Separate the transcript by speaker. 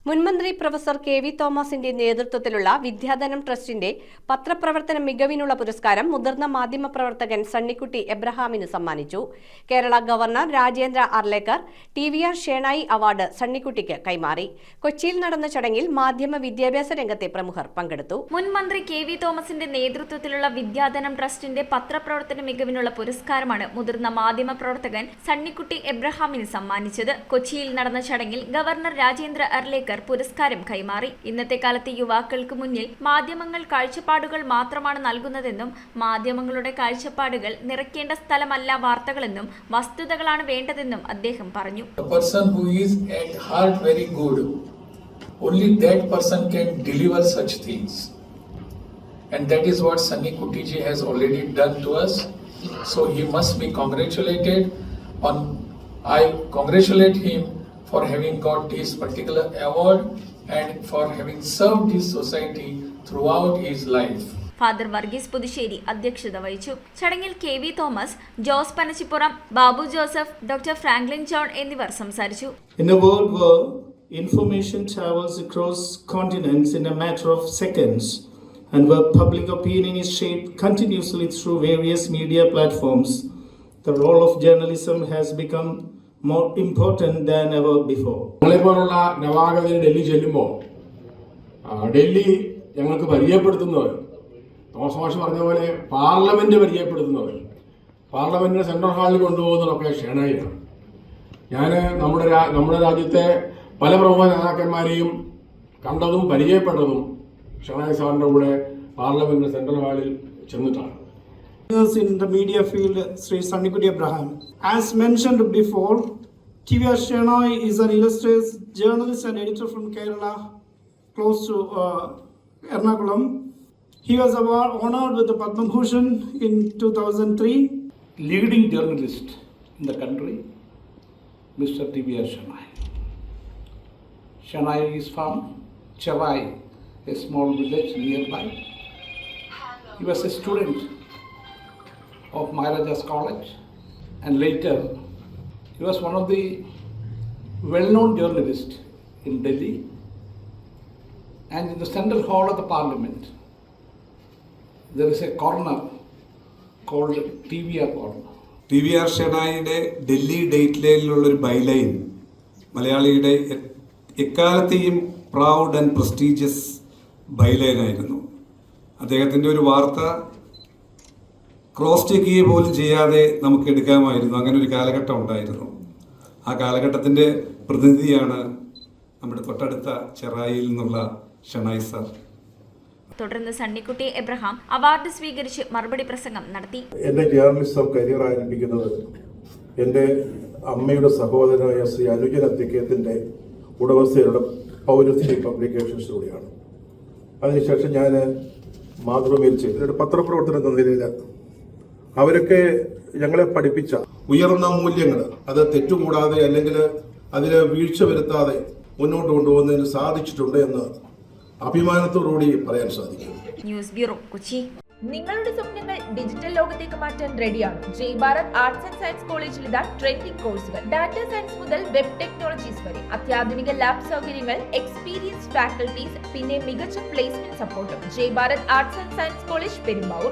Speaker 1: മുൻമന്ത്രി പ്രൊഫസർ കെ.വി. തോമസിന്റെ നേതൃത്വത്തിലുള്ള വിദ്യാധനം ട്രസ്റ്റിന്റെ പത്രപ്രവർത്തന മികവിനുള്ള പുരസ്കാരം മുതിർന്ന മാധ്യമപ്രവർത്തകൻ സണ്ണിക്കുട്ടി എബ്രഹാമിന് സമ്മാനിച്ചു. കേരള ഗവർണർ രാജേന്ദ്ര അർലേക്കർ ടി.വി.ആർ. ഷേണായി അവാർഡ് സണ്ണിക്കുട്ടിക്ക് കൈമാറി. കൊച്ചിയിൽ നടന്ന ചടങ്ങിൽ മാധ്യമ വിദ്യാഭ്യാസ രംഗത്തെ പ്രമുഖർ പങ്കെടുത്തു.
Speaker 2: മുൻമന്ത്രി കെ.വി. തോമസിന്റെ നേതൃത്വത്തിലുള്ള വിദ്യാധനം ട്രസ്റ്റിന്റെ പത്രപ്രവർത്തന മികവിനുള്ള പുരസ്കാരമാണ് മുതിർന്ന മാധ്യമപ്രവർത്തകൻ സണ്ണിക്കുട്ടി എബ്രഹാമിന് സമ്മാനിച്ചത്. കൊച്ചിയിൽ നടന്ന ചടങ്ങിൽ ഗവർണർ രാജേന്ദ്ര അർലേക്കർ പുരസ്കാരം കൈമാറി. ഇന്നത്തെ കാലത്ത് യുവാക്കൾക്ക് മുന്നിൽ മാധ്യമങ്ങൾ കാഴ്ചപ്പാടുകൾ മാത്രമാണ് നൽകുന്നതെന്നും മാധ്യമങ്ങളുടെ കാഴ്ചപ്പാടുകൾ നിറയ്ക്കേണ്ട സ്ഥലമല്ല വാർത്തകളെന്നും വസ്തുതകളാണ് വേണ്ടതെന്നും അദ്ദേഹം പറഞ്ഞു.
Speaker 3: Only that person can deliver such things, and that is what Sunny Kuti ji has already done to us. So he must be congratulated. I congratulate him for having got this particular award and for having served his society throughout his life.
Speaker 2: Father Varghese Puthussery അധ്യക്ഷത വഹിച്ചു. ചടങ്ങിൽ K V. Thomas, Jose Panachippuram, Babu Joseph, doctor Franklin John എന്നിവർ സംസാരിച്ചു.
Speaker 4: In a world where information travels across continents in a matter of seconds and where public opinion is shaped continuously through various media platforms, the role of journalism has become more important than ever before.
Speaker 5: ഞങ്ങളെപ്പോലുള്ള നവാഗതന് ഡൽഹി ചെല്ലുമ്പോൾ ഡൽഹി ഞങ്ങൾക്ക് പരിചയപ്പെടുത്തുന്നവർ, Thomas മാഷ് പറഞ്ഞ പോലെ parliament പരിചയപ്പെടുത്തുന്നവർ, പാർലമെന്റിനെ central ഹാളിൽ കൊണ്ടുപോകുന്നതൊക്കെ ഷേണായിയാണ്. ഞാൻ നമ്മുടെ രാജ്യത്തെ പല പ്രമുഖ നേതാക്കന്മാരെയും കണ്ടതും പരിചയപ്പെട്ടതും ഷേണായി സാറിൻ്റെ കൂടെ പാർലമെന്റിന്റെ സെൻട്രൽ ഹാളിൽ ചെന്നിട്ടാണ്.
Speaker 4: In the media field, Sri Sannikutti Abraham. As mentioned before, T.V.R. Shenoy is an illustrious journalist and editor from Kerala, close to Ernakulam. He was honored with the Padma Bhushan in 2003.
Speaker 6: Leading journalist in the country, Mr. T.V.R. Shenoy. Shenoy is from Chevai, a small village nearby. He was a student of Maharajas College, and later he was one of the well-known journalists in Delhi. And in the central hall of the parliament there is a corner called TVR corner.
Speaker 7: TVR. ഷേണായിയുടെ ഡൽഹി ഡേറ്റ് ലൈനിലുള്ളൊരു byline മലയാളിയുടെ എക്കാലത്തെയും proud and prestigious ബൈലൈനായിരുന്നു. അദ്ദേഹത്തിൻ്റെ ഒരു വാർത്ത cross check ചെയ്യുക പോലും ചെയ്യാതെ നമുക്ക് എടുക്കാമായിരുന്നു. അങ്ങനെ ഒരു കാലഘട്ടം ഉണ്ടായിരുന്നു. ആ കാലഘട്ടത്തിൻ്റെ പ്രതിനിധിയാണ് നമ്മുടെ തൊട്ടടുത്ത ചെറായിയിൽ നിന്നുള്ള ഷെണായി സാർ.
Speaker 2: തുടർന്ന് സണ്ണിക്കുട്ടി എബ്രഹാം അവാർഡ് സ്വീകരിച്ച് മറുപടി പ്രസംഗം നടത്തി.
Speaker 8: എൻ്റെ ജേർണലിസം കരിയർ ആരംഭിക്കുന്നത് എൻ്റെ അമ്മയുടെ സഹോദരനായ ശ്രീ അനുജൻ അത്തിക്കയത്തിൻ്റെ ഉടമസ്ഥയുടെ പൗരസ്ത്യ പബ്ലിക്കേഷൻസിലൂടെയാണ്. അതിനുശേഷം ഞാൻ മാതൃഭൂമിയിൽ ചെയ്തൊരു പത്രപ്രവർത്തനം എന്ന നിലയിൽ അവരൊക്കെ ഞങ്ങളെ പഠിപ്പിച്ച ഉയർന്ന മൂല്യങ്ങൾ അത് തെറ്റുകൂടാതെ അല്ലെങ്കിൽ അതിൽ വീഴ്ച വരുത്താതെ മുന്നോട്ട് കൊണ്ടുപോകുന്നതിന് സാധിച്ചിട്ടുണ്ട് എന്ന് അഭിമാനത്തോടുകൂടി പറയാൻ സാധിക്കും.
Speaker 2: News bureau, Kochi.
Speaker 9: നിങ്ങളുടെ സ്വപ്നങ്ങൾ ഡിജിറ്റൽ ലോകത്തേക്ക് മാറ്റാൻ റെഡിയാണ്. ജയ് ഭാരത് ആർട്സ് ആൻഡ് സയൻസ് കോളേജിൽ ഇതാ ട്രെൻഡിംഗ് കോഴ്സുകൾ. ഡാറ്റാ സയൻസ് മുതൽ വെബ് ടെക്നോളജീസ് വരെ അത്യാധുനിക ലാബ് സൗകര്യങ്ങൾ, എക്സ്പീരിയൻസ്ഡ് ഫാക്കൽറ്റീസ്, പിന്നെ മികച്ച പ്ലേസ്മെന്റ് സപ്പോർട്ടും. Jai Bharat arts and science college, Perumbavoor.